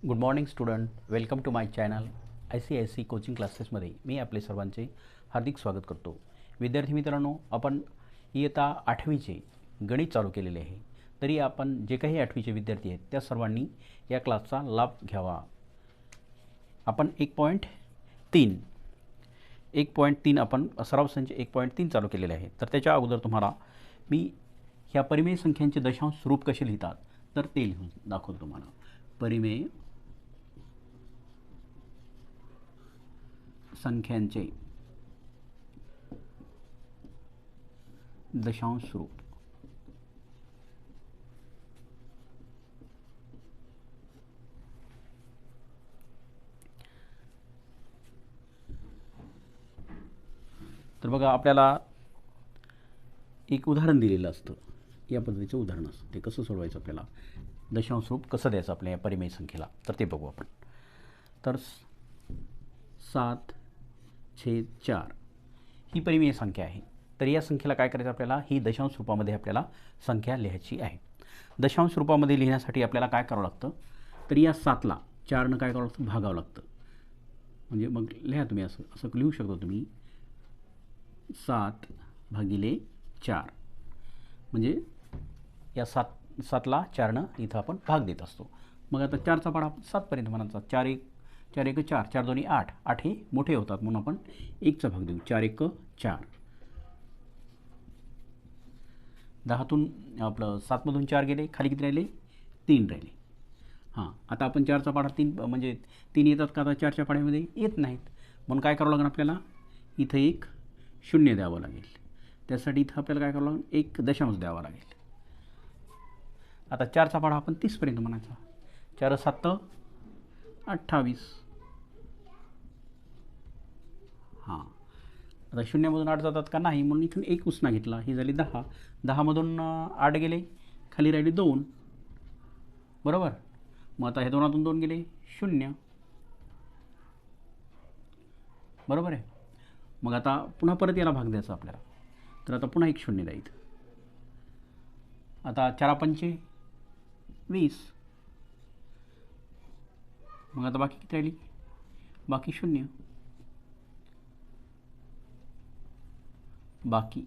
Good morning student, welcome to my channel ICIC coaching क्लासेसमध्ये मी आपले सर्वांचे हार्दिक स्वागत करतो. विद्यार्थी मित्रांनो, आपण इयत्ता 8वीचे गणित चालू केलेले आहे. तरी आपण जे काही 8वीचे विद्यार्थी आहेत त्या सर्वांनी या क्लासचा लाभ घ्यावा. आपण 1.3 आपण सराव संच 1.3 चालू केलेले आहे. तर त्याच्या अगोदर तुम्हाला मी ह्या परिमेय संख्यांचे दशांश रूप कसे लिहितात तर ते लिहून दाखवतो तुम्हाला. परिमेय संख्यांचे दशांश रूप. तर बघा, आपल्याला एक उदाहरण दिलेलं असतं. या पद्धतीचं उदाहरण असतं. ते कसं सोडवायचं, आपल्याला दशांश रूप कसं द्यायचं आपल्या या परिमेय संख्येला, तर ते बघू आपण. तर 7/4 ही परिमेय संख्या आहे. तर या संख्येला काय करायचं, आपल्याला ही दशांश रूपामध्ये आपल्याला संख्या लिहायची आहे. दशांश रूपामध्ये लिहिण्यासाठी आपल्याला काय करावं लागतं, तर या 7ला 4नं काय करावं लागतं, भागावं लागतं. म्हणजे मग लिहा तुम्ही, असं लिहू शकता तुम्ही, 7/4 म्हणजे या 7ला 4नं इथं आपण भाग देत असतो. मग आता 4चा पाढा आपण 7पर्यंत म्हणायचा. 4 1 4 4 2 8 8 हे मोठे होतात म्हणून आपण 1चा भाग देऊ. 4 1 4. 10तून आपलं 7मधून 4 गेले, खाली किती राहिले, 3 राहिले. हां, आता आपण 4चा पाढा 3 म्हणजे 3 येतात का, आता 4च्या पाढ्यामध्ये येत नाहीत. म्हणून काय करावं लागेल आपल्याला, इथं एक 0 द्यावं लागेल. त्यासाठी इथं आपल्याला काय करावं लागेल, एक दशांश द्यावा लागेल. आता 4चा पाढा आपण 30पर्यंत म्हणायचा. 4 7 28. हां, आता 0मधून 8 जातात का, नाही, म्हणून इथून एक उसना घेतला, ही झाली 10. 10मधून 8 गेले, खाली राहिली 2, बरोबर. मग आता हे 2तून 2 गेले, 0, बरोबर आहे. मग आता पुन्हा परत याला भाग द्यायचा आपल्याला. तर आता पुन्हा एक 0 द्या इथं. आता 4 5 20. मग आता बाकी किती राहिली, बाकी 0, बाकी.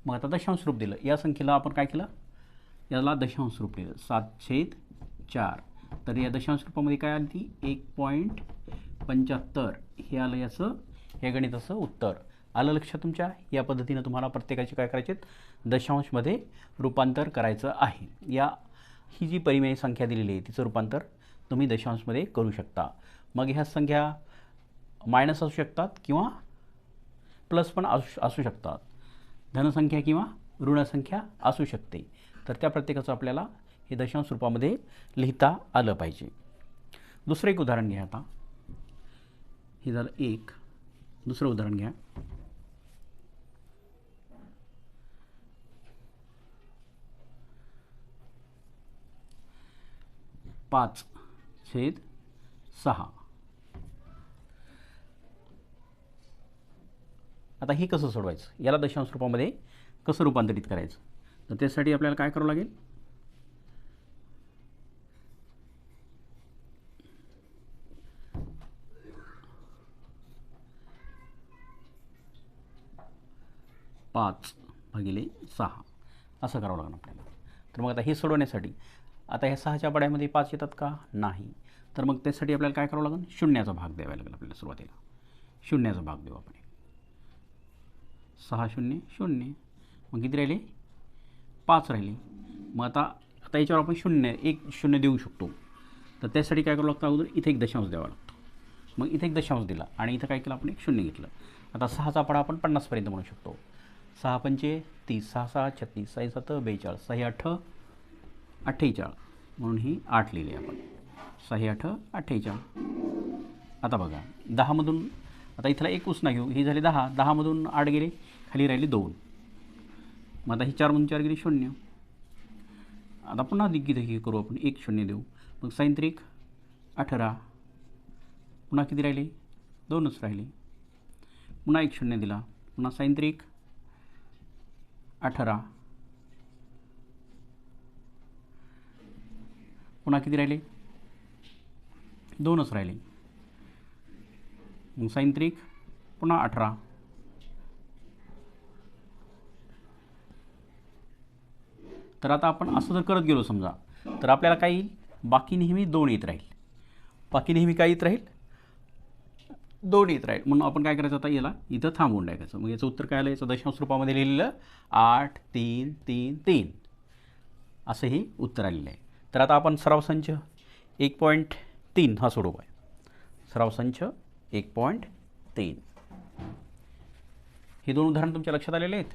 मग आता दशांश रूप दिलं या संख्येला, आपण काय केलं, याला दशांश रूप दिलं 7/4. तर या दशांश रूपामध्ये काय आली ती 1.75 हे आलं याचं, हे गणिताचं उत्तर. आलं लक्षात तुमच्या. या पद्धतीनं तुम्हाला प्रत्येकाचे काय करायचे, दशांशमध्ये रूपांतर करायचं आहे. ही जी परिमेय संख्या दिलेली आहे तिचं रूपांतर तुम्ही दशांशमध्ये करू शकता. मग ह्या संख्या मायनस असू शकतात किंवा प्लस पण असू शकतात. धनसंख्या किंवा ऋणसंख्या असू शकते. तर त्या प्रत्येकाचं आपल्याला हे दशांश रूपामध्ये लिहिता आलं पाहिजे. दुसरं एक उदाहरण घ्या. आता हे झालं एक. दुसरं उदाहरण घ्या. 5/6. आता हे कसं सोडवायचं, याला दशांश रूपामध्ये कसं रूपांतरित करायचं, तर त्यासाठी आपल्याला काय करावं लागेल, पाच भागिले 6 असं करावं लागणार आपल्याला. तर मग आता हे सोडवण्यासाठी, आता ह्या 6च्या पाढ्यामध्ये 5 येतात का, नाही. तर मग त्यासाठी आपल्याला काय करावं लागेल, 0चा भाग द्यावा लागेल आपल्याला. सुरुवातीला 0चा भाग देऊ आपण. 6 0 0. मग किती राहिले, 5 राहिले. मग आता याच्यावर आपण 1 0 देऊ शकतो. तर त्यासाठी काय करावं लागतं, अगोदर इथे एक दशांश द्यावा लागतो. मग इथे एक दशांश दिला आणि इथं काय केलं आपण, एक 0 घेतलं. आता 6चा पाढा आपण 50पर्यंत म्हणू शकतो. 6 5 30, 6 6 36, 6 7 42, 6 8 48, म्हणून ही 8 लिहिली आपण. 6 8 48. आता बघा, 10मधून आता इथला एक उसना घेऊ, ही झाली 10. 10मधून 8 गेले, खाली राहिली 2. मग आता ही 4मधून 4 गेली, 0. आता पुन्हा दिग्गी करू आपण, एक 0 देऊ. मग 6 3 18. पुन्हा किती राहिले, 2च राहिले. पुन्हा एक 0 दिला. पुन्हा 6 3 18. पुन्हा किती राहिले? 2च राहिले. मग साइन त्रिक पुन्हा 18. तर आता आपण असं जर करत गेलो समजा, तर आपल्याला काय येईल? बाकी नेहमी 2 येत राहील. बाकी नेहमी काय येत राहील? 2 येत राहील. म्हणून आपण काय करायचं आता? याला इथं थांबवून टाकायचं. मग याचं उत्तर काय आलं? याचं दशांश रूपामध्ये लिहिलेलं 8 3 3 3 असं हे उत्तर आलेलं आहे. तर आता आपण सराव संच 1.3 हा सोडवू आहे. सराव संच 1.3 हे 2 उदाहरण तुमच्या लक्षात आलेले आहेत.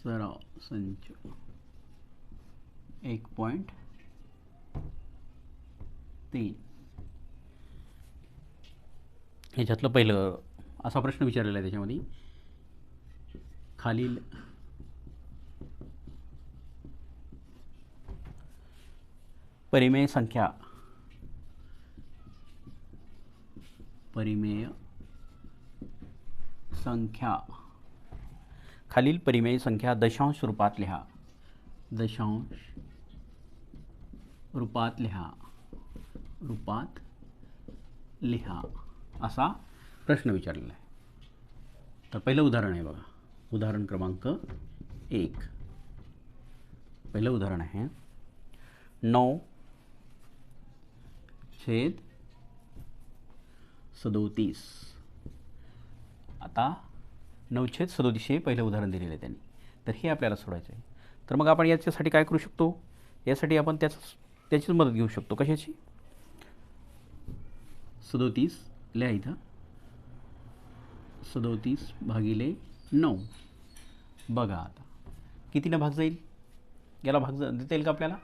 सराव संच 1.3 ह्याच्यातलं पहिलं असा प्रश्न विचारलेला आहे. त्याच्यामध्ये खालील परिमेय संख्या खालील परिमेय संख्या दशांश रूपात लिहा. रूपात लिहा असा प्रश्न विचारलेला आहे. तर पहिलं उदाहरण आहे बघा. उदाहरण क्रमांक 1. पहिलं उदाहरण आहे 9/37. आता 9/37 हे पहिलं उदाहरण दिलेलं आहे त्यांनी. तर हे आपल्याला सोडवायचं आहे. तर मग आपण याच्यासाठी काय करू शकतो? यासाठी आपण त्याचीच मदत घेऊ शकतो. कशाची? 37 लिहा इथं. 37/9. बघा आता कितीनं भाग जाईल? याला भाग देता येईल का आपल्याला?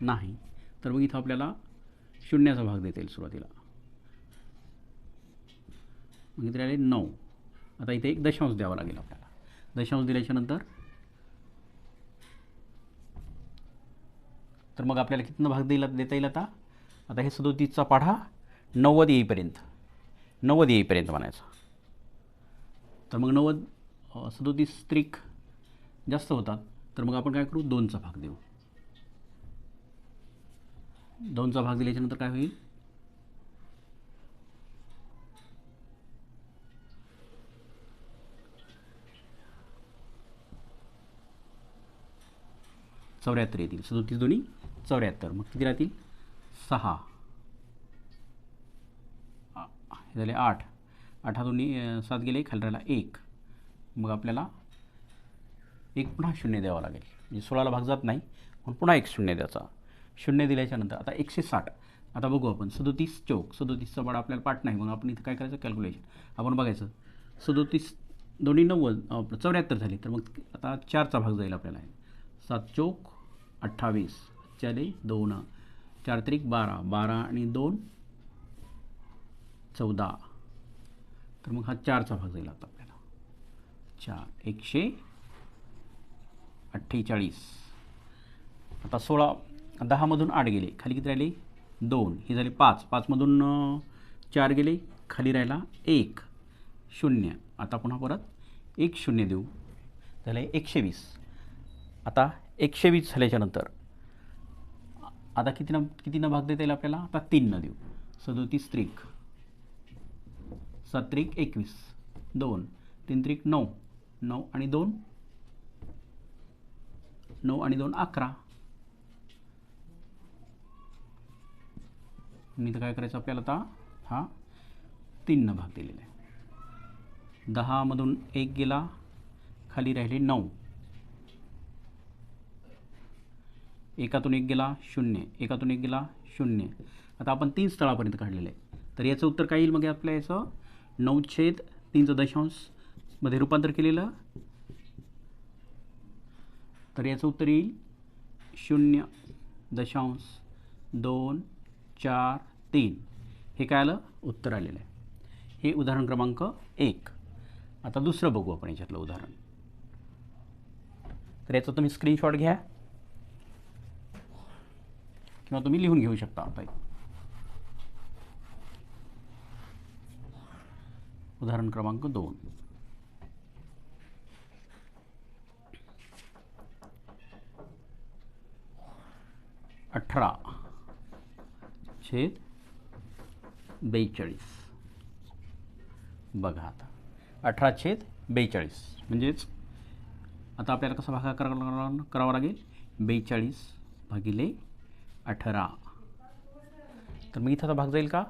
नाही. तर मग इथं आपल्याला शून्याचा भाग देता येईल सुरुवातीला. मग इथे राहिले 9. आता इथे एक दशांश द्यावा लागेल आपल्याला. दशांश दिल्याच्यानंतर तर मग आपल्याला कितीनं भाग देता येईल आता? आता हे 37चा पाढा 90 येईपर्यंत म्हणायचं. तर मग 90 37 त्रिक जास्त होतात. तर मग आपण काय करू? 2चा भाग देऊ. 2चा भाग दिल्याच्यानंतर काय होईल? चौऱ्याहत्तर येतील. 37 दोन्ही 74. मग किती राहतील? 6 झाले 8. 8 दोन्ही 7 गेले. खाली राहिला 1. मग आपल्याला एक पुन्हा शून्य द्यावा लागेल. म्हणजे 16ला भाग जात नाही म्हणून पुन्हा एक शून्य द्यायचा. शून्य दिल्याच्यानंतर आता 160. आता बघू आपण 37 चौक. 37चा पाढा आपल्याला पाठ नाही. मग आपण इथं काय करायचं? कॅल्क्युलेशन आपण बघायचं. 37 दोन्ही 90 74 झाली. तर मग आता 4चा भाग जाईल आपल्याला. 7 चौक 28. चाले 2. 4 त्रिक 12. 12 आणि 2 14. तर मग हा 4चा भाग जाईल आता आपल्याला. 4 148. आता 16 10मधून 8 गेले. खाली किती राहिले? 2. ही झाली 5. 5मधून 4 गेले. खाली राहिला 1 0. आता पुन्हा परत 1 0 देऊ. झालं 120. आता 120 झाल्याच्यानंतर आता कितीनं भाग देता येईल आपल्याला? आता 3 देऊ. 37 त्रिक 7 त्रिक 21. 2 3 त्रिक 9. 9 आणि 2 11. मी तर काय करायचं आपल्याला? आता हा 3 भाग दिलेला आहे. 10मधून 1 गेला. खाली राहिले 9. 1तून 1 गेला 0. 1तून 1 गेला 0. आता आपण 3 स्थळापर्यंत काढलेलं आहे. तर याचं उत्तर काय येईल? मग आपल्या याचं 9/3चं दशांशमध्ये रूपांतर केलेलं. तर याचं उत्तर येईल 0.243. हे काय आलं? उत्तर आलेलं आहे. हे उदाहरण क्रमांक 1. आता दुसरं बघू आपण याच्यातलं उदाहरण. तर याचा तुम्ही स्क्रीनशॉट घ्या किंवा तुम्ही लिहून घेऊ शकता. आता उदाहरण क्रमांक 2. 18/42. बघा आता 18/42 म्हणजेच आता आपल्याला कसा भागाकार करावा लागेल, 42/18. तर मग इथं भाग जाईल का,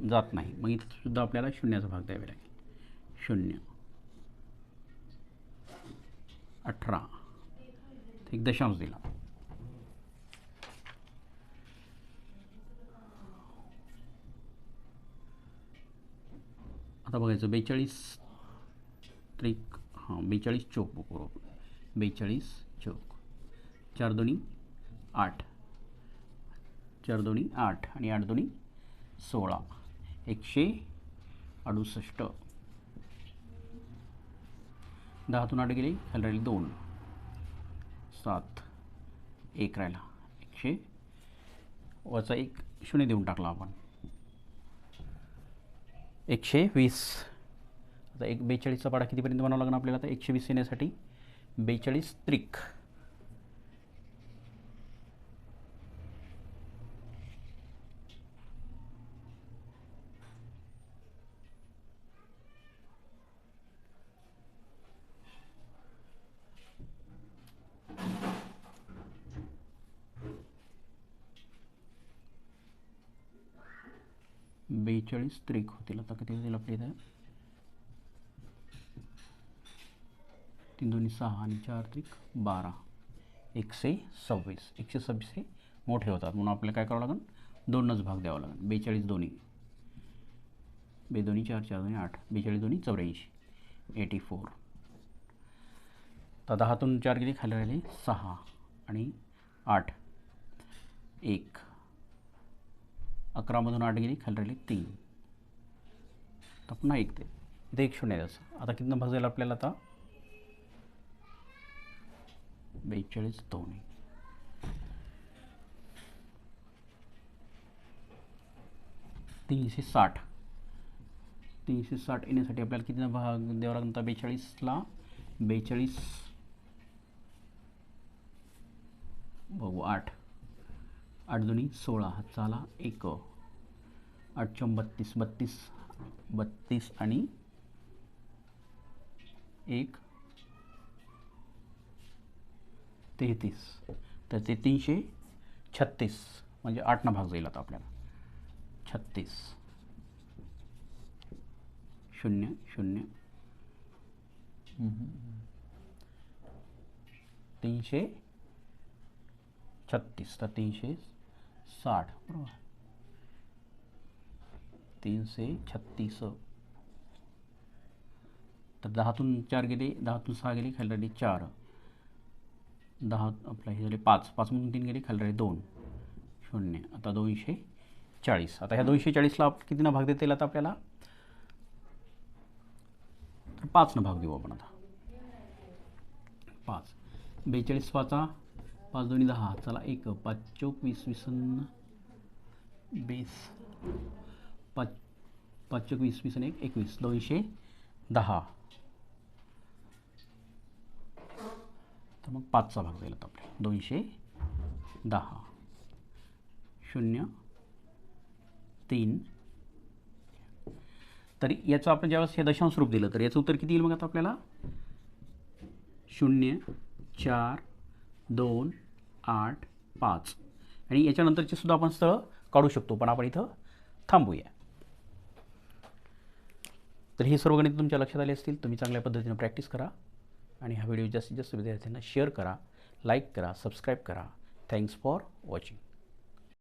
जात नाही. मग इथं सुद्धा आपल्याला शून्याचा भाग द्यावे लागेल. 0, 18 एक दशांश दिला. आता बघायचं 42 त्रिक 42 चौक बरोबर. 42 चौक 4 दोन्ही 8, 4 दोन्ही 8 आणि 8 दोन्ही 16. 168. 10तून 8 गेली, खाली राहिली 2, 7, 1 राहिला. 100 वजा 1 0 देऊन टाकला आपण. 120. आता 42चा पाडा कितीपर्यंत बनावं लागणार आपल्याला. आता 120 येण्यासाठी 42 त्रिक 42 त्रिक होतील. आता किती होतील आपल्या इथं, 3 दोन्ही 6 आणि 4 त्रिक 12. 126. 126 हे मोठे होतात म्हणून आपल्याला काय करावं लागेल, 2नच भाग द्यावा लागेल. 42 दोन्ही 2 दोन्ही 4, 4 दोन्ही 8, 42 दोन्ही 84. 84. तर 10तून 4 गेली, खाली राहिले 6 आणि 8, 1. 11मधून 8 गेली, खाली राहिली 3. तर पुन्हा 1 ते इथे 1 0 द्यायचं. आता किती भाग जाईल आपल्याला, आता 42 दोन्ही 360. 360 येण्यासाठी आपल्याला किती भाग द्यावा लागणार. 42ला 42 बघू 8, 8 दोन्ही 16, हातचा आला 1, 8 चौक 32, 32 आणि 1 33. तर ते 336 म्हणजे 8 भाग जाईल आता आपल्याला. 36 0 0 336. तर 360 बरोबर. 336. तर 10तून 4 गेले, 10तून 6 गेली, खाली राहिली 4. 10 आपलं हे झाले 5, 5मधून 3 गेली, खाली राहिली 2, 0. आता 240. आता ह्या 240ला कितीनं भाग देता येईल आता आपल्याला, तर 5 भाग देऊ आपण आता. 5 42 5, 5 दोन्ही 10, चला 1, 5 चौक 20, 20 20, 5 चौक 20, 20 1, 21. 210. तर मग 5चा भाग जाईल आता आपल्याला. 210 0 3. तरी याचं आपण ज्यावेळेस हे दशांश रूप दिलं तर याचं उत्तर किती येईल मग आता आपल्याला, 0 4 2 8 5. आणि याच्यानंतरचे सुद्धा आपण स्थळ काढू शकतो, पण आपण इथं थांबूया. तर ही सर्व गणित तुमच्या लक्षात आली असतील. तुम्ही चांगल्या पद्धतीने प्रॅक्टिस करा आणि हा व्हिडिओ जास्तीत जास्त विद्यार्थ्यांना शेअर करा, लाईक करा, सबस्क्राईब करा. Thanks for watching.